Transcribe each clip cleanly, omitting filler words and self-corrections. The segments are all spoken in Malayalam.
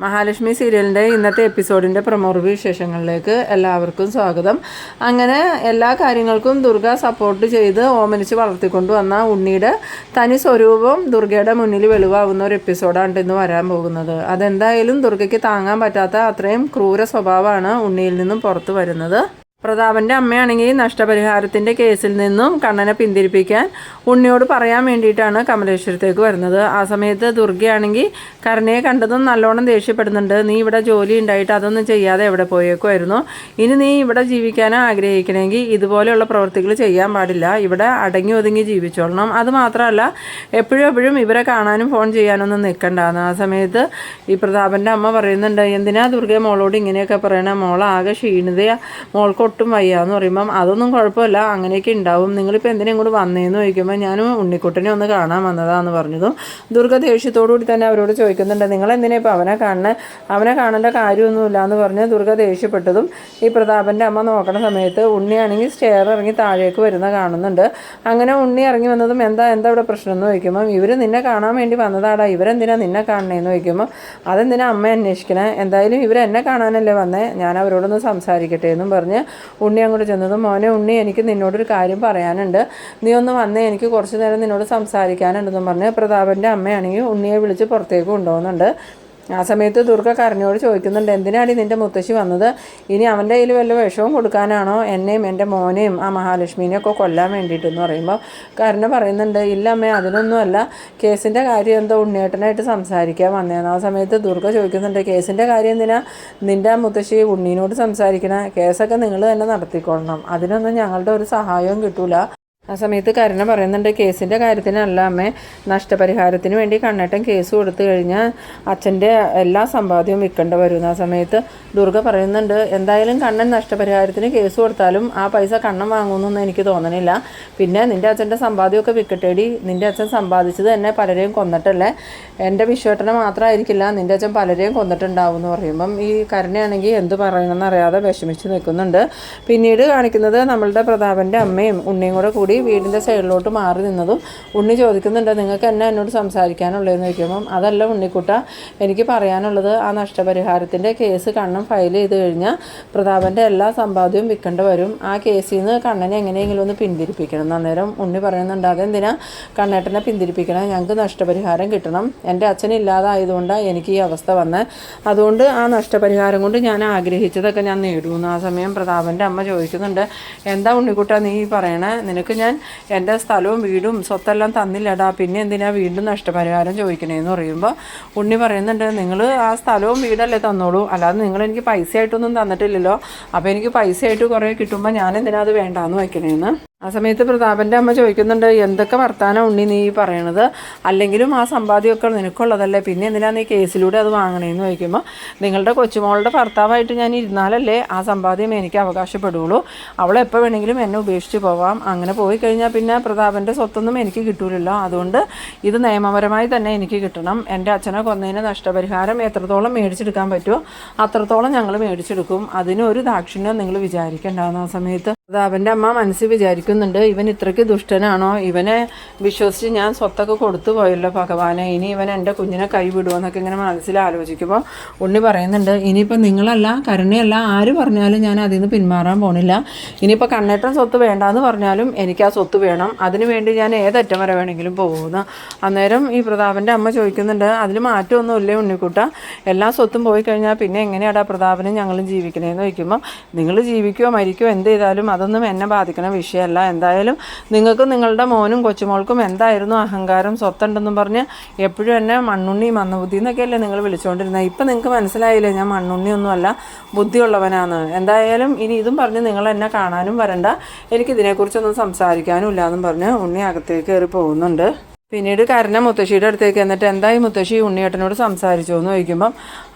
മഹാലക്ഷ്മി സീരിയലിൻ്റെ ഇന്നത്തെ എപ്പിസോഡിൻ്റെ പ്രൊമോ റിവ്യൂ വിശേഷങ്ങളിലേക്ക് എല്ലാവർക്കും സ്വാഗതം. അങ്ങനെ എല്ലാ കാര്യങ്ങൾക്കും ദുർഗ സപ്പോർട്ട് ചെയ്ത് ഓമനിച്ച് വളർത്തിക്കൊണ്ടു വന്ന ഉണ്ണിയുടെ തനി സ്വരൂപം ദുർഗയുടെ മുന്നിൽ വെളിവാകുന്ന ഒരു എപ്പിസോഡാണ് ഇന്ന് വരാൻ പോകുന്നത്. അതെന്തായാലും ദുർഗയ്ക്ക് താങ്ങാൻ പറ്റാത്ത അത്രയും ക്രൂര സ്വഭാവമാണ് ഉണ്ണിയിൽ നിന്നും പുറത്തു വരുന്നത്. പ്രതാപൻ്റെ അമ്മയാണെങ്കിൽ നഷ്ടപരിഹാരത്തിൻ്റെ കേസിൽ നിന്നും കണ്ണനെ പിന്തിരിപ്പിക്കാൻ ഉണ്ണിയോട് പറയാൻ വേണ്ടിയിട്ടാണ് കമലേശ്വരത്തേക്ക് വരുന്നത്. ആ സമയത്ത് ദുർഗയാണെങ്കിൽ കരുണയെ കണ്ടതും നല്ലോണം ദേഷ്യപ്പെടുന്നുണ്ട്. നീ ഇവിടെ ജോലി ഉണ്ടായിട്ട് അതൊന്നും ചെയ്യാതെ എവിടെ പോയേക്കുമായിരുന്നു. ഇനി നീ ഇവിടെ ജീവിക്കാൻ ആഗ്രഹിക്കണമെങ്കിൽ ഇതുപോലെയുള്ള പ്രവൃത്തികൾ ചെയ്യാൻ പാടില്ല. ഇവിടെ അടങ്ങി ഒതുങ്ങി ജീവിച്ചോളണം. അതുമാത്രമല്ല എപ്പോഴും ഇവരെ കാണാനും ഫോൺ ചെയ്യാനൊന്നും നിൽക്കണ്ടാന്ന്. ആ സമയത്ത് ഈ പ്രതാപൻ്റെ അമ്മ പറയുന്നുണ്ട്, എന്തിനാ ദുർഗ മോളോട് ഇങ്ങനെയൊക്കെ പറയണേ, മോളാകെ ക്ഷീണിതയാ, മോൾക്ക് ഒട്ടും വയ്യാന്ന് പറയുമ്പം അതൊന്നും കുഴപ്പമില്ല, അങ്ങനെയൊക്കെ ഉണ്ടാവും, നിങ്ങളിപ്പോൾ എന്തിനാ ഇങ്ങോട്ട് വന്നേന്ന് ചോദിക്കുമ്പോൾ ഞാനും ഉണ്ണിക്കുട്ടനെ ഒന്ന് കാണാൻ വന്നതാന്ന് പറഞ്ഞതും ദുർഗ ദേഷ്യത്തോടുകൂടി തന്നെ അവരോട് ചോദിക്കുന്നുണ്ട്, നിങ്ങളെന്തിനാ ഇപ്പോൾ അവനെ കാണേണ്ട കാര്യമൊന്നുമില്ല എന്ന് പറഞ്ഞ് ദുർഗ ദേഷ്യപ്പെട്ടതും ഈ പ്രതാപൻ്റെ അമ്മ നോക്കണ സമയത്ത് ഉണ്ണിയാണെങ്കിൽ സ്റ്റെയർ ഇറങ്ങി താഴേക്ക് വരുന്ന കാണുന്നുണ്ട്. അങ്ങനെ ഉണ്ണി ഇറങ്ങി വന്നതും എന്താ ഇവിടെ പ്രശ്നം എന്ന് ചോദിക്കുമ്പം ഇവർ നിന്നെ കാണാൻ വേണ്ടി വന്നതാടാ, ഇവരെന്തിനാ നിന്നെ കാണണേന്ന് ചോദിക്കുമ്പോൾ അതെന്തിനാ അമ്മ അന്വേഷിക്കണേ, എന്തായാലും ഇവരെന്നെ കാണാനല്ലേ വന്നേ, ഞാൻ അവരോടൊന്ന് സംസാരിക്കട്ടെ എന്നും പറഞ്ഞ് ഉണ്ണി അങ്ങോട്ട് ചെന്നതും മോനെ ഉണ്ണി, എനിക്ക് നിന്നോടൊരു കാര്യം പറയാനുണ്ട്, നീ ഒന്ന് വന്നേ, എനിക്ക് കുറച്ച് നേരം നിന്നോട് സംസാരിക്കാനുണ്ടെന്നും പറഞ്ഞ് പ്രതാപൻ്റെ അമ്മയാണെങ്കിൽ ഉണ്ണിയെ വിളിച്ച് പുറത്തേക്ക് കൊണ്ടുപോകുന്നുണ്ട്. ആ സമയത്ത് ദുർഗ കരുണയോട് ചോദിക്കുന്നുണ്ട്, എന്തിനാണ് നിൻ്റെ മുത്തശ്ശി വന്നത്, ഇനി അവൻ്റെ കയ്യിൽ വല്ല വിഷവും കൊടുക്കാനാണോ എന്നെയും എൻ്റെ മോനെയും ആ മഹാലക്ഷ്മീനെയൊക്കെ കൊല്ലാൻ വേണ്ടിയിട്ടെന്ന് പറയുമ്പോൾ കരുണ പറയുന്നുണ്ട്, ഇല്ല അമ്മേ, അതിനൊന്നുമല്ല, കേസിൻ്റെ കാര്യം എന്തോ ഉണ്ണിയേട്ടനായിട്ട് സംസാരിക്കാൻ വന്നതാണ്. ആ സമയത്ത് ദുർഗ ചോദിക്കുന്നുണ്ട്, കേസിൻ്റെ കാര്യം എന്തിനാ നിൻ്റെ മുത്തശ്ശി ഉണ്ണീനോട് സംസാരിക്കണ, കേസൊക്കെ നിങ്ങൾ തന്നെ നടത്തിക്കൊള്ളണം, അതിനൊന്നും ഞങ്ങളുടെ ഒരു സഹായവും കിട്ടൂല. ആ സമയത്ത് കരുണ പറയുന്നുണ്ട്, കേസിൻ്റെ കാര്യത്തിനല്ല അമ്മേ, നഷ്ടപരിഹാരത്തിന് വേണ്ടി കണ്ണേട്ടൻ കേസ് കൊടുത്തു കഴിഞ്ഞാൽ അച്ഛൻ്റെ എല്ലാ സമ്പാദ്യവും വിൽക്കേണ്ടി വരുന്നു. ആ സമയത്ത് ദുർഗ പറയുന്നുണ്ട്, എന്തായാലും കണ്ണൻ നഷ്ടപരിഹാരത്തിന് കേസ് കൊടുത്താലും ആ പൈസ കണ്ണൻ വാങ്ങുമെന്നൊന്നും എനിക്ക് തോന്നണില്ല, പിന്നെ നിൻ്റെ അച്ഛൻ്റെ സമ്പാദ്യമൊക്കെ വിൽക്കട്ടേടി, നിൻ്റെ അച്ഛൻ സമ്പാദിച്ചത് തന്നെ പലരെയും കൊന്നിട്ടല്ലേ, എൻ്റെ വിശ്വേട്ടനെ മാത്രമായിരിക്കില്ല, നിൻ്റെ അച്ഛൻ പലരെയും കൊന്നിട്ടുണ്ടാവും എന്ന് പറയുമ്പം ഈ കരുണയാണെങ്കിൽ എന്ത് പറയണമെന്ന് അറിയാതെ വിഷമിച്ച് നിൽക്കുന്നുണ്ട്. പിന്നീട് കാണിക്കുന്നത് നമ്മളുടെ പ്രതാപൻ്റെ അമ്മയും ഉണ്ണിയും കൂടി വീടിൻ്റെ സൈഡിലോട്ട് മാറി നിന്നതും ഉണ്ണി ചോദിക്കുന്നുണ്ട്, നിങ്ങൾക്ക് എന്നോട് സംസാരിക്കാനുള്ളതെന്ന് ചോദിക്കുമ്പം അതല്ല ഉണ്ണിക്കുട്ട, എനിക്ക് പറയാനുള്ളത് ആ നഷ്ടപരിഹാരത്തിൻ്റെ കേസ് കണ്ണൻ ഫയൽ ചെയ്ത് കഴിഞ്ഞാൽ പ്രതാപൻ്റെ എല്ലാ സമ്പാദ്യവും വിൽക്കേണ്ടി വരും, ആ കേസിൽ നിന്ന് കണ്ണനെ എങ്ങനെയെങ്കിലും ഒന്ന് പിന്തിരിപ്പിക്കണം. അന്നേരം ഉണ്ണി പറയുന്നുണ്ട്, അതെന്തിനാ കണ്ണേട്ടനെ പിന്തിരിപ്പിക്കണം, ഞങ്ങൾക്ക് നഷ്ടപരിഹാരം കിട്ടണം, എൻ്റെ അച്ഛനില്ലാതായതുകൊണ്ടാണ് എനിക്ക് ഈ അവസ്ഥ വന്നത്, അതുകൊണ്ട് ആ നഷ്ടപരിഹാരം കൊണ്ട് ഞാൻ ആഗ്രഹിച്ചതൊക്കെ ഞാൻ നേടുന്നു. ആ സമയം പ്രതാപൻ്റെ അമ്മ ചോദിക്കുന്നുണ്ട്, എന്താ ഉണ്ണിക്കുട്ട നീ പറയണേ, നിനക്ക് ഞാൻ എൻ്റെ സ്ഥലവും വീടും സ്വത്തെല്ലാം തന്നില്ലടാ, പിന്നെ എന്തിനാ വീണ്ടും നഷ്ടപരിഹാരം ചോദിക്കണേന്ന് പറയുമ്പോൾ ഉണ്ണി പറയുന്നുണ്ട്, നിങ്ങൾ ആ സ്ഥലവും വീടല്ലേ തന്നോളൂ, അല്ലാതെ നിങ്ങൾ എനിക്ക് പൈസ ആയിട്ടൊന്നും തന്നിട്ടില്ലല്ലോ, അപ്പോൾ എനിക്ക് പൈസ ആയിട്ട് കുറേ കിട്ടുമ്പോൾ ഞാൻ എന്തിനാ അത് വേണ്ടാന്ന് വയ്ക്കണേന്ന്. ആ സമയത്ത് പ്രതാപൻ്റെ അമ്മ ചോദിക്കുന്നുണ്ട്, എന്തൊക്കെ വർത്താനം ഉണ്ണി നീ പറയണത്, അല്ലെങ്കിലും ആ സമ്പാദ്യമൊക്കെ നിനക്കുള്ളതല്ലേ, പിന്നെ എന്തിനാ നീ കേസിലൂടെ അത് വാങ്ങണേന്ന് ചോദിക്കുമ്പോൾ നിങ്ങളുടെ കൊച്ചുമോളുടെ ഭർത്താവായിട്ട് ഞാൻ ഇരുന്നാലല്ലേ ആ സമ്പാദ്യം എനിക്ക് അവകാശപ്പെടുകയുള്ളൂ, അവളെപ്പോൾ വേണമെങ്കിലും എന്നെ ഉപേക്ഷിച്ച് പോവാം, അങ്ങനെ പോയി കഴിഞ്ഞാൽ പിന്നെ പ്രതാപൻ്റെ സ്വത്തൊന്നും എനിക്ക് കിട്ടൂലല്ലോ, അതുകൊണ്ട് ഇത് നിയമപരമായി തന്നെ എനിക്ക് കിട്ടണം, എൻ്റെ അച്ഛനെ കൊന്നതിന് നഷ്ടപരിഹാരം എത്രത്തോളം മേടിച്ചെടുക്കാൻ പറ്റുമോ അത്രത്തോളം ഞങ്ങൾ മേടിച്ചെടുക്കും, അതിനൊരു ദാക്ഷിണ്യം നിങ്ങൾ വിചാരിക്കേണ്ടാവുന്ന. ആ സമയത്ത് പ്രതാപൻ്റെ അമ്മ മനസ്സിൽ വിചാരിക്കുന്നുണ്ട്, ഇവൻ ഇത്രയ്ക്ക് ദുഷ്ടനാണോ, ഇവനെ വിശ്വസിച്ച് ഞാൻ സ്വത്തൊക്കെ കൊടുത്തു പോയല്ലോ ഭഗവാനെ, ഇനി ഇവൻ എൻ്റെ കുഞ്ഞിനെ കൈവിടുമോ എന്നൊക്കെ ഇങ്ങനെ മനസ്സിൽ ആലോചിക്കുമ്പോൾ ഉണ്ണി പറയുന്നുണ്ട്, ഇനിയിപ്പോൾ നിങ്ങളല്ല കരുണയല്ല ആര് പറഞ്ഞാലും ഞാൻ അതിൽ നിന്ന് പിന്മാറാൻ പോണില്ല, ഇനിയിപ്പോൾ കണ്ണേട്ടൻ സ്വത്ത് വേണ്ടാന്ന് പറഞ്ഞാലും എനിക്ക് ആ സ്വത്ത് വേണം, അതിനു വേണ്ടി ഞാൻ ഏതറ്റം വരെ വേണമെങ്കിലും പോകുന്നു. അന്നേരം ഈ പ്രതാപൻ്റെ അമ്മ ചോദിക്കുന്നുണ്ട്, അതിൽ മാറ്റമൊന്നുമില്ലേ ഉണ്ണിക്കുട്ട, എല്ലാ സ്വത്തും പോയി കഴിഞ്ഞാൽ പിന്നെ എങ്ങനെയാടാ പ്രതാപനും ഞങ്ങളും ജീവിക്കണേന്ന് ചോദിക്കുമ്പോൾ നിങ്ങൾ ജീവിക്കുകയോ മരിക്കുകയോ എന്ത് ചെയ്താലും അതൊന്നും എന്നെ ബാധിക്കുന്ന വിഷയമല്ല, എന്തായാലും നിങ്ങൾക്ക് നിങ്ങളുടെ മോനും കൊച്ചുമോൾക്കും എന്തായിരുന്നു അഹങ്കാരം, സ്വത്തുണ്ടെന്നും പറഞ്ഞ് എപ്പോഴും എന്നെ മണ്ണുണ്ണി മന്ദബുദ്ധി എന്നൊക്കെയല്ലേ നിങ്ങൾ വിളിച്ചുകൊണ്ടിരുന്നത്, ഇപ്പം നിങ്ങൾക്ക് മനസ്സിലായില്ലേ ഞാൻ മണ്ണുണ്ണിയൊന്നുമല്ല ബുദ്ധിയുള്ളവനാണ്, എന്തായാലും ഇനി ഇതും പറഞ്ഞ് നിങ്ങൾ എന്നെ കാണാനും വരണ്ട, എനിക്കിതിനെക്കുറിച്ചൊന്നും സംസാരിക്കാനും ഇല്ലയെന്നും പറഞ്ഞ് ഉണ്ണി അകത്തേക്ക് കയറി പോകുന്നുണ്ട്. പിന്നീട് കരുണ മുത്തശ്ശിയുടെ അടുത്തേക്ക് എന്നിട്ട് എന്തായി മുത്തശ്ശി ഉണ്ണിയേട്ടനോട് സംസാരിച്ചോ എന്ന് ചോദിക്കുമ്പം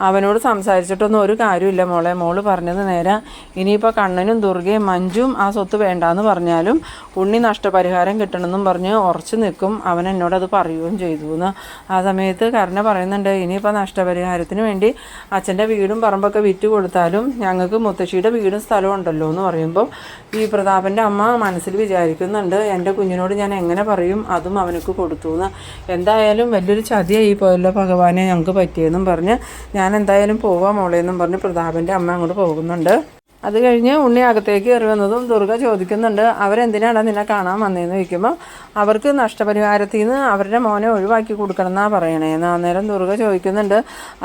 അവനോട് സംസാരിച്ചിട്ടൊന്നും ഒരു കാര്യമില്ല മോളെ, മോള് പറഞ്ഞത് നേരെ, ഇനിയിപ്പോൾ കണ്ണനും ദുർഗയും മഞ്ജുവും ആ സ്വത്ത് വേണ്ടാന്ന് പറഞ്ഞാലും ഉണ്ണി നഷ്ടപരിഹാരം കിട്ടണമെന്നും പറഞ്ഞ് ഉറച്ചു നിൽക്കും, അവൻ എന്നോടത് പറയുകയും ചെയ്തു എന്ന്. ആ സമയത്ത് കരുണ പറയുന്നുണ്ട്, ഇനിയിപ്പോൾ നഷ്ടപരിഹാരത്തിന് വേണ്ടി അച്ഛൻ്റെ വീടും പറമ്പൊക്കെ വിറ്റ് കൊടുത്താലും ഞങ്ങൾക്ക് മുത്തശ്ശിയുടെ വീടും സ്ഥലവും ഉണ്ടല്ലോ എന്ന് പറയുമ്പോൾ ഈ പ്രതാപൻ്റെ അമ്മ മനസ്സിൽ വിചാരിക്കുന്നുണ്ട്, എൻ്റെ കുഞ്ഞിനോട് ഞാൻ എങ്ങനെ പറയും, അതും അവനക്ക് കൊടുത്തു കൊടുത്തുവെന്ന്. എന്തായാലും വലിയൊരു ചതിയായി പോയല്ലോ ഭഗവാനെ ഞങ്ങൾക്ക് പറ്റിയെന്നും പറഞ്ഞ് ഞാൻ എന്തായാലും പോവാം മോളെന്നും പറഞ്ഞ് പ്രതാപൻ്റെ അമ്മ അങ്ങോട്ട് പോകുന്നുണ്ട്. അത് കഴിഞ്ഞ് ഉണ്ണി അകത്തേക്ക് കയറി വന്നതും ദുർഗ ചോദിക്കുന്നുണ്ട്, അവരെന്തിനാണ് നിന്നെ കാണാൻ വന്നതെന്ന് ചോദിക്കുമ്പോൾ അവർക്ക് നഷ്ടപരിഹാരത്തിൽ നിന്ന് അവരുടെ മോനെ ഒഴിവാക്കി കൊടുക്കണം എന്നാണ് പറയണേന്ന്. അന്നേരം ദുർഗ ചോദിക്കുന്നുണ്ട്,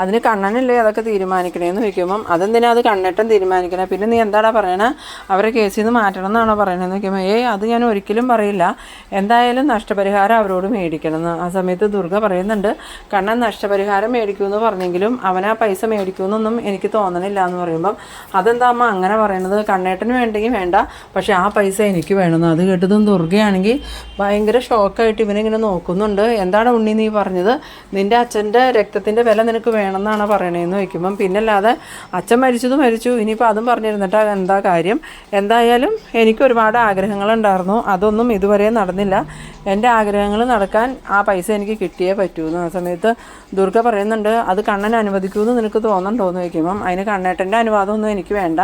അതിന് കണ്ണനല്ലേ അതൊക്കെ തീരുമാനിക്കണേന്ന് ചോദിക്കുമ്പം അതെന്തിനാ അത് കണ്ണേട്ടൻ തീരുമാനിക്കണേ, പിന്നെ നീ എന്താടാ പറയണേ, അവരെ കേസിൽ നിന്ന് മാറ്റണം എന്നാണോ പറയണതെന്ന് ചോദിക്കുമ്പോൾ അത് ഞാൻ ഒരിക്കലും പറയില്ല, എന്തായാലും നഷ്ടപരിഹാരം അവരോട് മേടിക്കണമെന്ന്. ആ സമയത്ത് ദുർഗ പറയുന്നുണ്ട്, കണ്ണൻ നഷ്ടപരിഹാരം മേടിക്കുമെന്ന് പറഞ്ഞെങ്കിലും അവൻ ആ പൈസ മേടിക്കുമെന്നൊന്നും എനിക്ക് തോന്നണില്ല എന്ന് പറയുമ്പം അതെന്താ അമ്മ അങ്ങനെ പറയണത്, കണ്ണേട്ടന് വേണ്ടെങ്കിൽ വേണ്ട, പക്ഷേ ആ പൈസ എനിക്ക് വേണമെന്ന്. അത് കേട്ടതും ദുർഗയാണെങ്കിൽ ഭയങ്കര ഷോക്കായിട്ട് ഇവനിങ്ങനെ നോക്കുന്നുണ്ട്. എന്താണ് ഉണ്ണി നീ പറഞ്ഞത്, നിൻ്റെ അച്ഛൻ്റെ രക്തത്തിൻ്റെ വില നിനക്ക് വേണമെന്നാണ് പറയണതെന്ന് വയ്ക്കുമ്പം പിന്നല്ലാതെ അച്ഛൻ മരിച്ചു, ഇനിയിപ്പോൾ അതും പറഞ്ഞിരുന്നിട്ട് എന്താ കാര്യം, എന്തായാലും എനിക്ക് ഒരുപാട് ആഗ്രഹങ്ങളുണ്ടായിരുന്നു, അതൊന്നും ഇതുവരെ നടന്നില്ല, എൻ്റെ ആഗ്രഹങ്ങൾ നടക്കാൻ ആ പൈസ എനിക്ക് കിട്ടിയേ പറ്റൂന്ന്. ആ സമയത്ത് ദുർഗ പറയുന്നുണ്ട്, അത് കണ്ണൻ അനുവദിക്കുമെന്ന് നിനക്ക് തോന്നണ്ടോയെന്ന് വയ്ക്കുമ്പം അതിന് കണ്ണേട്ടൻ്റെ അനുവാദമൊന്നും എനിക്ക് വേണ്ട,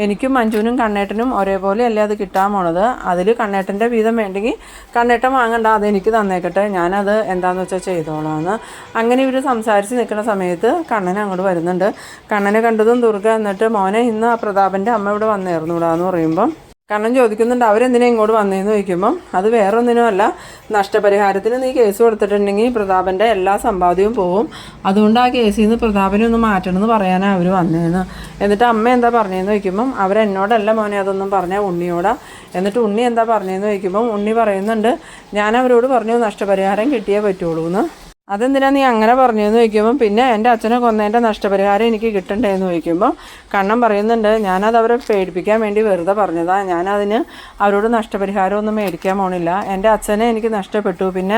എനിക്കും മഞ്ജുവിനും കണ്ണേട്ടനും ഒരേപോലെ അല്ലേ അത് കിട്ടാൻ പോണത്, അതിൽ കണ്ണേട്ടൻ്റെ വീതം വേണ്ടെങ്കിൽ കണ്ണേട്ടൻ വാങ്ങണ്ട, അതെനിക്ക് തന്നേക്കട്ടെ, ഞാനത് എന്താണെന്ന് വെച്ചാൽ ചെയ്തോളാമെന്ന്. അങ്ങനെ ഇവർ സംസാരിച്ച് നിൽക്കുന്ന സമയത്ത് കണ്ണൻ അങ്ങോട്ട് വരുന്നുണ്ട്. കണ്ണനെ കണ്ടതും ദുർഗ എന്നിട്ട് മോനെ ഇന്ന് ആ പ്രതാപൻ്റെ അമ്മ ഇവിടെ വന്നേർന്നൂടാന്ന് പറയുമ്പം കണ്ണൻ ചോദിക്കുന്നുണ്ട്, അവരെന്തിനാ ഇങ്ങോട്ട് വന്നതെന്ന് ചോദിക്കുമ്പം അത് വേറൊന്നിനുമല്ല, നഷ്ടപരിഹാരത്തിന് നീ കേസ് കൊടുത്തിട്ടുണ്ടെങ്കിൽ പ്രതാപൻ്റെ എല്ലാ സമ്പാദ്യവും പോവും, അതുകൊണ്ട് ആ കേസിൽ നിന്ന് പ്രതാപനെ ഒന്ന് മാറ്റണമെന്ന് പറയാനാണ് അവർ വന്നതെന്ന്. എന്നിട്ട് അമ്മ എന്താ പറഞ്ഞതെന്ന് ചോദിക്കുമ്പം അവരെന്നോടല്ല മോനെ അതൊന്നും പറഞ്ഞാൽ ഉണ്ണിയോടാ. എന്നിട്ട് ഉണ്ണി എന്താ പറഞ്ഞതെന്ന് ചോദിക്കുമ്പം ഉണ്ണി പറയുന്നുണ്ട്, ഞാൻ അവരോട് പറഞ്ഞു നഷ്ടപരിഹാരം കിട്ടിയേ പറ്റുള്ളൂ എന്ന്. അതെന്തിനാ നീ അങ്ങനെ പറഞ്ഞതെന്ന് ചോദിക്കുമ്പം പിന്നെ എൻ്റെ അച്ഛനെ കൊന്നതിൻ്റെ നഷ്ടപരിഹാരം എനിക്ക് കിട്ടണ്ടേന്ന് ചോദിക്കുമ്പോൾ കണ്ണൻ പറയുന്നുണ്ട്, ഞാനത് അവരെ പേടിപ്പിക്കാൻ വേണ്ടി വെറുതെ പറഞ്ഞതാണ്, ഞാനതിന് അവരോട് നഷ്ടപരിഹാരമൊന്നും മേടിക്കാൻ പോണില്ല, എൻ്റെ അച്ഛനെ എനിക്ക് നഷ്ടപ്പെട്ടു, പിന്നെ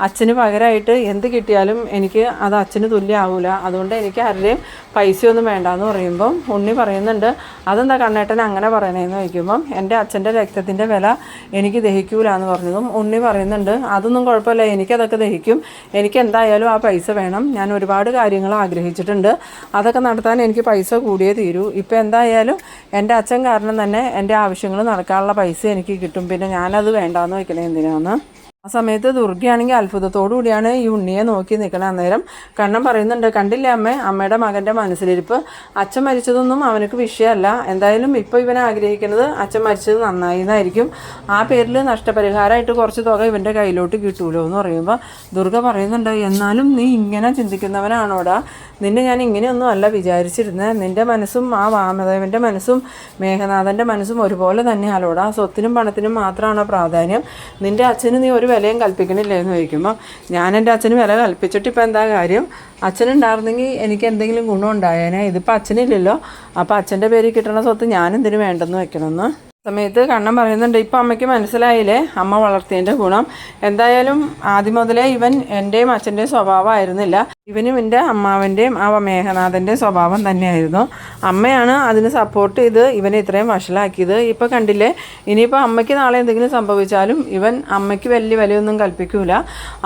അച്ഛന് പകരമായിട്ട് എന്ത് കിട്ടിയാലും എനിക്ക് അത് അച്ഛന് തുല്യമാവില്ല, അതുകൊണ്ട് എനിക്ക് ആരുടെയും പൈസയൊന്നും വേണ്ടാന്ന് പറയുമ്പം ഉണ്ണി പറയുന്നുണ്ട്, അതെന്താ കണ്ണേട്ടൻ അങ്ങനെ പറയണേന്ന് ചോദിക്കുമ്പം എൻ്റെ അച്ഛൻ്റെ രക്തത്തിൻ്റെ വില എനിക്ക് ദഹിക്കൂല എന്ന് പറഞ്ഞതും ഉണ്ണി പറയുന്നുണ്ട്, അതൊന്നും കുഴപ്പമില്ല, എനിക്കതൊക്കെ ദഹിക്കും, എനിക്ക് എന്തായാലും ആ പൈസ വേണം, ഞാൻ ഒരുപാട് കാര്യങ്ങൾ ആഗ്രഹിച്ചിട്ടുണ്ട്, അതൊക്കെ നടത്താൻ എനിക്ക് പൈസ കൂടിയേ തീരൂ, ഇപ്പോൾ എന്തായാലും എൻ്റെ അച്ഛൻ കാരണം തന്നെ എൻ്റെ ആവശ്യങ്ങൾ നടക്കാനുള്ള പൈസ എനിക്ക് കിട്ടും, പിന്നെ ഞാനത് വേണ്ടാന്ന് വയ്ക്കണേ എന്തിനാന്ന്. ആ സമയത്ത് ദുർഗയാണെങ്കിൽ അത്ഭുതത്തോടു കൂടിയാണ് ഈ ഉണ്ണിയെ നോക്കി നിൽക്കണം. അന്നേരം കണ്ണൻ പറയുന്നുണ്ട്, കണ്ടില്ലേ അമ്മയുടെ മകൻ്റെ മനസ്സിലിരിപ്പ്, അച്ഛൻ മരിച്ചതൊന്നും അവനക്ക് വിഷയമല്ല, എന്തായാലും ഇപ്പോൾ ഇവൻ ആഗ്രഹിക്കുന്നത് അച്ഛൻ മരിച്ചത് നന്നായി എന്നായിരിക്കും, ആ പേരിൽ നഷ്ടപരിഹാരമായിട്ട് കുറച്ച് തുക ഇവൻ്റെ കയ്യിലോട്ട് കിട്ടുമല്ലോ എന്ന് പറയുമ്പോൾ ദുർഗ പറയുന്നുണ്ട്, എന്നാലും നീ ഇങ്ങനെ ചിന്തിക്കുന്നവനാണോടാ, നിന്നെ ഞാൻ ഇങ്ങനെയൊന്നും അല്ല വിചാരിച്ചിരുന്നത്, നിൻ്റെ മനസ്സും ആ വാമദേവൻ്റെ മനസ്സും മേഘനാഥൻ്റെ മനസ്സും ഒരുപോലെ തന്നെയാലോടാ, സ്വത്തിനും പണത്തിനും മാത്രമാണോ പ്രാധാന്യം, നിൻ്റെ അച്ഛന് നീ ഒരു വിലയും കൽപ്പിക്കണില്ലേ എന്ന് ചോദിക്കുമ്പോൾ ഞാൻ എൻ്റെ അച്ഛന് വില കൽപ്പിച്ചിട്ട് ഇപ്പോൾ എന്താ കാര്യം, അച്ഛനുണ്ടായിരുന്നെങ്കിൽ എനിക്ക് എന്തെങ്കിലും ഗുണം ഉണ്ടായേനെ, ഇതിപ്പോൾ അച്ഛനില്ലല്ലോ, അപ്പോൾ അച്ഛൻ്റെ പേരിൽ കിട്ടുന്ന സ്വത്ത് ഞാനെന്തിനു വേണ്ടെന്ന് വെക്കണമെന്ന്. സമയത്ത് കണ്ണൻ പറയുന്നുണ്ട്, ഇപ്പം അമ്മയ്ക്ക് മനസ്സിലായില്ലേ അമ്മ വളർത്തിയതിൻ്റെ ഗുണം, എന്തായാലും ആദ്യം മുതലേ ഇവൻ എൻ്റെയും അച്ഛൻ്റെയും സ്വഭാവമായിരുന്നില്ല, ഇവനും എൻ്റെ അമ്മാവൻ്റെയും ആ മേഘനാഥൻ്റെയും സ്വഭാവം തന്നെയായിരുന്നു, അമ്മയാണ് അതിന് സപ്പോർട്ട് ചെയ്ത് ഇവനെ ഇത്രയും വഷളാക്കിയത്, ഇപ്പോൾ കണ്ടില്ലേ, ഇനിയിപ്പോൾ അമ്മയ്ക്ക് നാളെ എന്തെങ്കിലും സംഭവിച്ചാലും ഇവൻ അമ്മയ്ക്ക് വലിയ വിലയൊന്നും കൽപ്പിക്കൂല,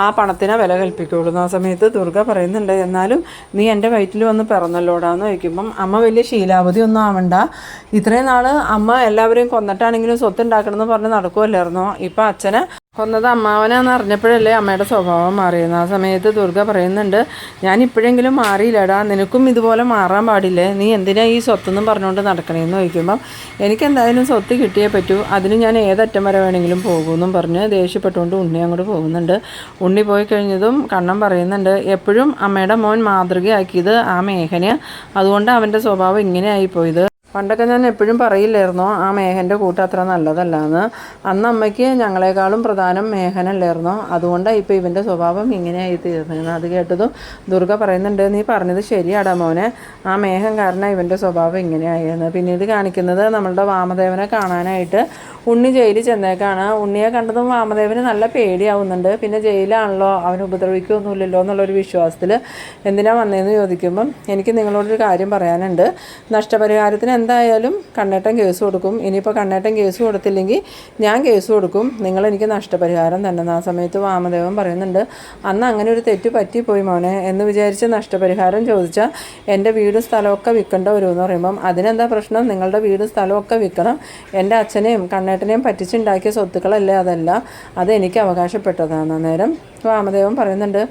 ആ പണത്തിനെ വില കൽപ്പിക്കുള്ളൂ. ആ സമയത്ത് ദുർഗ പറയുന്നുണ്ട്, എന്നാലും നീ എൻ്റെ വയറ്റിൽ വന്ന് പിറന്നല്ലോടാന്ന് ചോദിക്കുമ്പം അമ്മ വലിയ ശീലാവധി ഒന്നും ആവണ്ട, ഇത്രയും നാൾ അമ്മ എല്ലാവരെയും കൊന്നിട്ടാണെങ്കിലും സ്വത്ത് ഉണ്ടാക്കണമെന്ന് പറഞ്ഞ് നടക്കുമല്ലായിരുന്നോ, ഇപ്പം അച്ഛനെ കൊന്നത് അമ്മാവനാന്ന് അറിഞ്ഞപ്പോഴല്ലേ അമ്മയുടെ സ്വഭാവം മാറിയെന്ന്. ആ സമയത്ത് ദുർഗ പറയുന്നുണ്ട്, ഞാൻ ഇപ്പോഴെങ്കിലും മാറിയില്ലടാ, നിനക്കും ഇതുപോലെ മാറാൻ പാടില്ലേ, നീ എന്തിനാ ഈ സ്വത്തൊന്നും പറഞ്ഞുകൊണ്ട് നടക്കണേന്ന് ചോദിക്കുമ്പം എനിക്കെന്തായാലും സ്വത്ത് കിട്ടിയേ പറ്റൂ, അതിന് ഞാൻ ഏതറ്റം വരെ വേണമെങ്കിലും പോകുമെന്നും പറഞ്ഞ് ദേഷ്യപ്പെട്ടുകൊണ്ട് ഉണ്ണി അങ്ങോട്ട് പോകുന്നുണ്ട്. ഉണ്ണി പോയി കഴിഞ്ഞതും കണ്ണൻ പറയുന്നുണ്ട്, എപ്പോഴും അമ്മയുടെ മോൻ മാതൃകയാക്കിയത് ആ മേഘന്, അതുകൊണ്ട് അവൻ്റെ സ്വഭാവം ഇങ്ങനെ ആയിപ്പോയത്, പണ്ടൊക്കെ ഞാൻ എപ്പോഴും പറയില്ലായിരുന്നോ ആ മേഘൻ്റെ കൂട്ട് അത്ര നല്ലതല്ല എന്ന്, അന്ന് അമ്മയ്ക്ക് ഞങ്ങളെക്കാളും പ്രധാനം മേഘനല്ലായിരുന്നോ, അതുകൊണ്ടാണ് ഇപ്പോൾ ഇവൻ്റെ സ്വഭാവം ഇങ്ങനെയായി തീർന്നതെന്ന്. അത് കേട്ടതും ദുർഗ പറയുന്നുണ്ട്, നീ പറഞ്ഞത് ശരിയാടാ മോനെ, ആ മേഘം കാരണം ഇവൻ്റെ സ്വഭാവം ഇങ്ങനെയായെന്ന്. പിന്നീട് കാണിക്കുന്നത് നമ്മളുടെ വാമദേവനെ കാണാനായിട്ട് ഉണ്ണി ജയിലിൽ ചെന്നേക്കാണ്. ഉണ്ണിയെ കണ്ടതും വാമദേവന് നല്ല പേടിയാവുന്നുണ്ട്, പിന്നെ ജയിലാണല്ലോ അവൻ ഉപദ്രവിക്കുകയൊന്നുമില്ലല്ലോ എന്നുള്ളൊരു വിശ്വാസത്തിൽ എന്തിനാ വന്നതെന്ന് ചോദിക്കുമ്പം എനിക്ക് നിങ്ങളോടൊരു കാര്യം പറയാനുണ്ട്, നഷ്ടപരിഹാരത്തിന് എന്തായാലും കണ്ണേട്ടൻ കേസ് കൊടുക്കും. ഇനിയിപ്പോൾ കണ്ണേട്ടൻ കേസ് കൊടുത്തില്ലെങ്കിൽ ഞാൻ കേസ് കൊടുക്കും, നിങ്ങളെനിക്ക് നഷ്ടപരിഹാരം തന്നെ. ആ സമയത്ത് വാമദേവൻ പറയുന്നുണ്ട്, അന്ന് അങ്ങനെ ഒരു തെറ്റ് പറ്റിപ്പോയി മോനെ എന്ന് വിചാരിച്ച് നഷ്ടപരിഹാരം ചോദിച്ചാൽ എൻ്റെ വീടും സ്ഥലമൊക്കെ വിൽക്കേണ്ട വരുമെന്ന് പറയുമ്പം അതിനെന്താ പ്രശ്നം, നിങ്ങളുടെ വീടും സ്ഥലമൊക്കെ വിൽക്കണം. എൻ്റെ അച്ഛനെയും കണ്ണേട്ടനെയും പറ്റിച്ചുണ്ടാക്കിയ സ്വത്തുക്കളല്ലേ അതല്ല, അതെനിക്ക് അവകാശപ്പെട്ടതാണ്. അന്നേരം വാമദേവൻ പറയുന്നുണ്ട്,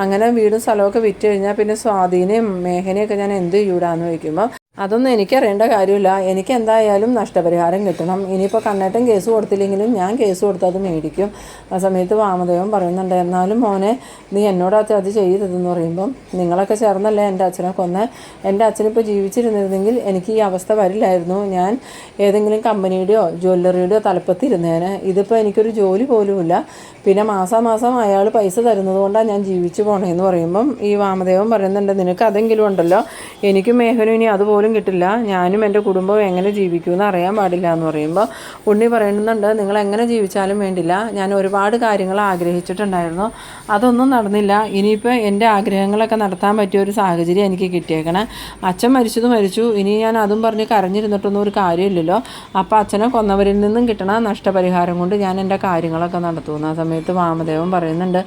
അങ്ങനെ വീടും സ്ഥലമൊക്കെ വിറ്റ് കഴിഞ്ഞാൽ പിന്നെ സ്വാധീനയും മേഘനയൊക്കെ ഞാൻ എന്ത് ചെയ്യൂടാന്ന് ചോദിക്കുമ്പോൾ അതൊന്നും എനിക്കറിയേണ്ട കാര്യമില്ല, എനിക്ക് എന്തായാലും നഷ്ടപരിഹാരം കിട്ടണം. ഇനിയിപ്പോൾ കണ്ണേട്ടൻ കേസ് കൊടുത്തില്ലെങ്കിലും ഞാൻ കേസ് കൊടുത്ത് അത് മേടിക്കും. ആ സമയത്ത് വാമദേവൻ പറയുന്നുണ്ട്, എന്നാലും മോനെ നീ എന്നോടകത്ത് അത് ചെയ്തതെന്ന് പറയുമ്പം നിങ്ങളൊക്കെ ചേർന്നല്ലേ എൻ്റെ അച്ഛനെ കൊന്ന്. എൻ്റെ അച്ഛനിപ്പോൾ ജീവിച്ചിരുന്നിരുന്നെങ്കിൽ എനിക്ക് ഈ അവസ്ഥ വരില്ലായിരുന്നു. ഞാൻ ഏതെങ്കിലും കമ്പനിയുടെയോ ജ്വല്ലറിയുടെയോ തലപ്പത്തിരുന്നേനെ. ഇതിപ്പോൾ എനിക്കൊരു ജോലി പോലുമില്ല, പിന്നെ മാസാമാസം അയാൾ പൈസ തരുന്നത് കൊണ്ടാണ് ഞാൻ ജീവിച്ചു പോണേന്ന് പറയുമ്പം ഈ വാമദേവൻ പറയുന്നുണ്ട്, നിനക്ക് അതെങ്കിലും ഉണ്ടല്ലോ, എനിക്കും മേഘനും ഇനി അതുപോലും കിട്ടില്ല, ഞാനും എൻ്റെ കുടുംബവും എങ്ങനെ ജീവിക്കുമെന്ന് അറിയാൻ പാടില്ല എന്ന് പറയുമ്പോൾ ഉണ്ണി പറയുന്നുണ്ട്, നിങ്ങൾ എങ്ങനെ ജീവിച്ചാലും വേണ്ടില്ല, ഞാൻ ഒരുപാട് കാര്യങ്ങൾ ആഗ്രഹിച്ചിട്ടുണ്ടായിരുന്നു, അതൊന്നും നടന്നില്ല. ഇനിയിപ്പോൾ എൻ്റെ ആഗ്രഹങ്ങളൊക്കെ നടത്താൻ പറ്റിയ ഒരു സാഹചര്യം എനിക്ക് കിട്ടിയേക്കണേ. അച്ഛൻ മരിച്ചു, ഇനി ഞാൻ അതും പറഞ്ഞ് കരഞ്ഞിരുന്നിട്ടൊന്നും ഒരു കാര്യമില്ലല്ലോ. അപ്പോൾ അച്ഛനെ കൊന്നവരിൽ നിന്നും കിട്ടണ നഷ്ടപരിഹാരം കൊണ്ട് ഞാൻ എൻ്റെ കാര്യങ്ങളൊക്കെ നടത്തുന്നു. ആ സമയത്ത് വാമദേവൻ പറയുന്നുണ്ട്,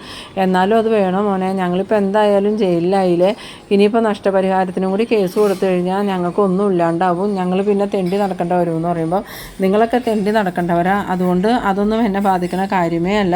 എന്നാലും അത് വേണോ മോനെ, ഞങ്ങളിപ്പോൾ എന്തായാലും ജയിലിലായില്ലേ, ഇനിയിപ്പോൾ നഷ്ടപരിഹാരത്തിനും കൂടി കേസ് കൊടുത്തു കഴിഞ്ഞാൽ ഞങ്ങൾക്കൊന്നും ഇല്ലാണ്ടാവും, ഞങ്ങൾ പിന്നെ തെണ്ടി നടക്കേണ്ട വരുമെന്ന് പറയുമ്പോൾ നിങ്ങളൊക്കെ തെണ്ടി നടക്കേണ്ടവരാ, അതുകൊണ്ട് അതൊന്നും എന്നെ ബാധിക്കുന്ന കാര്യമേ അല്ല,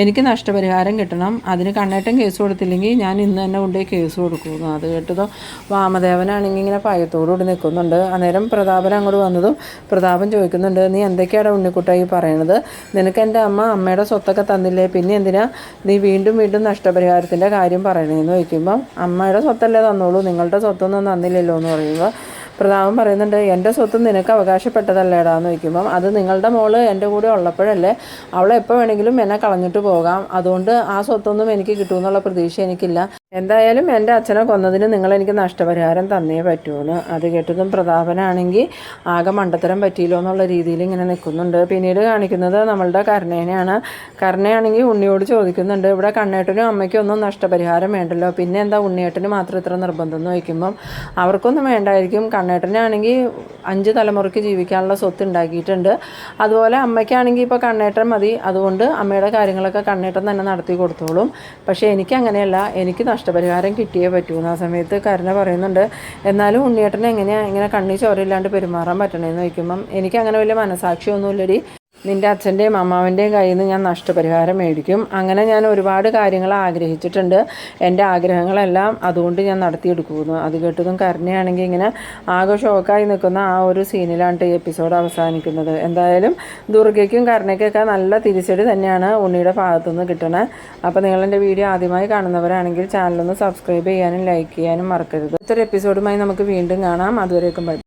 എനിക്ക് നഷ്ടപരിഹാരം കിട്ടണം. അതിന് കണ്ണേട്ടൻ കേസ് കൊടുത്തില്ലെങ്കിൽ ഞാൻ ഇന്ന് തന്നെ കൊണ്ടുപോയി കേസ് കൊടുക്കുന്നു. അത് കേട്ടതും വാമദേവനാണെങ്കിൽ ഇങ്ങനെ ഭയത്തോടുകൂടി നിൽക്കുന്നുണ്ട്. അന്നേരം പ്രതാപൻ അങ്ങോട്ട് വന്നതും പ്രതാപൻ ചോദിക്കുന്നുണ്ട്, നീ എന്തൊക്കെയാണ് ഉണ്ണിക്കുട്ടായി പറയണത്, നിനക്ക് എൻ്റെ അമ്മയുടെ സ്വത്തൊക്കെ തന്നില്ലേ, പിന്നെ എന്തിനാ നീ വീണ്ടും നഷ്ടപരിഹാരത്തിൻ്റെ കാര്യം പറയണേന്ന് ചോദിക്കുമ്പോൾ അമ്മയുടെ സ്വത്തല്ലേ തന്നോളൂ, നിങ്ങളുടെ സ്വത്തൊന്നും തന്നില്ലല്ലോ എന്ന് പറയുമ്പോൾ പ്രതാപൻ പറയുന്നുണ്ട്, എൻ്റെ സ്വത്ത് നിനക്ക് അവകാശപ്പെട്ടതല്ലേടാന്ന് ചോദിക്കുമ്പം അത് നിങ്ങളുടെ മോള് എൻ്റെ കൂടെ ഉള്ളപ്പോഴല്ലേ, അവളെ എപ്പോൾ വേണമെങ്കിലും എന്നെ കളഞ്ഞിട്ട് പോകാം, അതുകൊണ്ട് ആ സ്വത്തൊന്നും എനിക്ക് കിട്ടുമെന്നുള്ള പ്രതീക്ഷ എനിക്കില്ല, എന്തായാലും എൻ്റെ അച്ഛനെ കൊന്നതിന് നിങ്ങളെനിക്ക് നഷ്ടപരിഹാരം തന്നേ പറ്റുമെന്ന്. അത് കേട്ടതും പ്രതാപനാണെങ്കിൽ ആകെ മണ്ടത്തരം പറ്റിയില്ലോ എന്നുള്ള രീതിയിൽ ഇങ്ങനെ നിൽക്കുന്നുണ്ട്. പിന്നീട് കാണിക്കുന്നത് നമ്മളുടെ കരുണേനെയാണ്. കരുണയാണെങ്കിൽ ഉണ്ണിയോട് ചോദിക്കുന്നുണ്ട്, ഇവിടെ കണ്ണേട്ടനും അമ്മയ്ക്കും ഒന്നും നഷ്ടപരിഹാരം വേണ്ടല്ലോ, പിന്നെ എന്താ ഉണ്ണിയേട്ടന് മാത്രം ഇത്ര നിർബന്ധം എന്ന് ചോദിക്കുമ്പം അവർക്കൊന്നും വേണ്ടായിരിക്കും, കണ്ണേട്ടനാണെങ്കിൽ 5 തലമുറയ്ക്ക് ജീവിക്കാനുള്ള സ്വത്ത് ഉണ്ടാക്കിയിട്ടുണ്ട്, അതുപോലെ അമ്മയ്ക്കാണെങ്കിൽ ഇപ്പോൾ കണ്ണേട്ടൻ മതി, അതുകൊണ്ട് അമ്മയുടെ കാര്യങ്ങളൊക്കെ കണ്ണേട്ടൻ തന്നെ നടത്തി കൊടുത്തോളും, പക്ഷേ എനിക്ക് അങ്ങനെയല്ല, എനിക്ക് നഷ്ടപരിഹാരം കിട്ടിയേ പറ്റൂ. ആ സമയത്ത് കരുണ പറയുന്നുണ്ട്, എന്നാലും ഉണ്ണിയേട്ടനെ എങ്ങനെയാണ് ഇങ്ങനെ കണ്ണി ചോരയില്ലാണ്ട് പെരുമാറാൻ പറ്റണേന്ന് ചോദിക്കുമ്പം എനിക്ക് അങ്ങനെ വലിയ മനസാക്ഷിയൊന്നുമില്ലടി, നിൻ്റെ അച്ഛൻ്റെയും അമ്മാവൻ്റെയും കയ്യിൽ നിന്ന് ഞാൻ നഷ്ടപരിഹാരം മേടിക്കും, അങ്ങനെ ഞാൻ ഒരുപാട് കാര്യങ്ങൾ ആഗ്രഹിച്ചിട്ടുണ്ട്, എൻ്റെ ആഗ്രഹങ്ങളെല്ലാം അതുകൊണ്ട് ഞാൻ നടത്തിയെടുക്കുന്നു. അത് കേട്ടതും കരുണയാണെങ്കിൽ ഇങ്ങനെ ആകെ ഷോക്കായി നിൽക്കുന്ന ആ ഒരു സീനിലാണ് ഈ എപ്പിസോഡ് അവസാനിക്കുന്നത്. എന്തായാലും ദുർഗയ്ക്കും കരുണയ്ക്കൊക്കെ നല്ല തിരിച്ചടി തന്നെയാണ് ഉണ്ണിയുടെ ഭാഗത്തുനിന്ന് കിട്ടണത്. അപ്പോൾ നിങ്ങളെൻ്റെ വീഡിയോ ആദ്യമായി കാണുന്നവരാണെങ്കിൽ ചാനലൊന്ന് സബ്സ്ക്രൈബ് ചെയ്യാനും ലൈക്ക് ചെയ്യാനും മറക്കരുത്. ഇത്തരം എപ്പിസോഡുമായി നമുക്ക് വീണ്ടും കാണാം. അതുവരേക്കും ബൈ.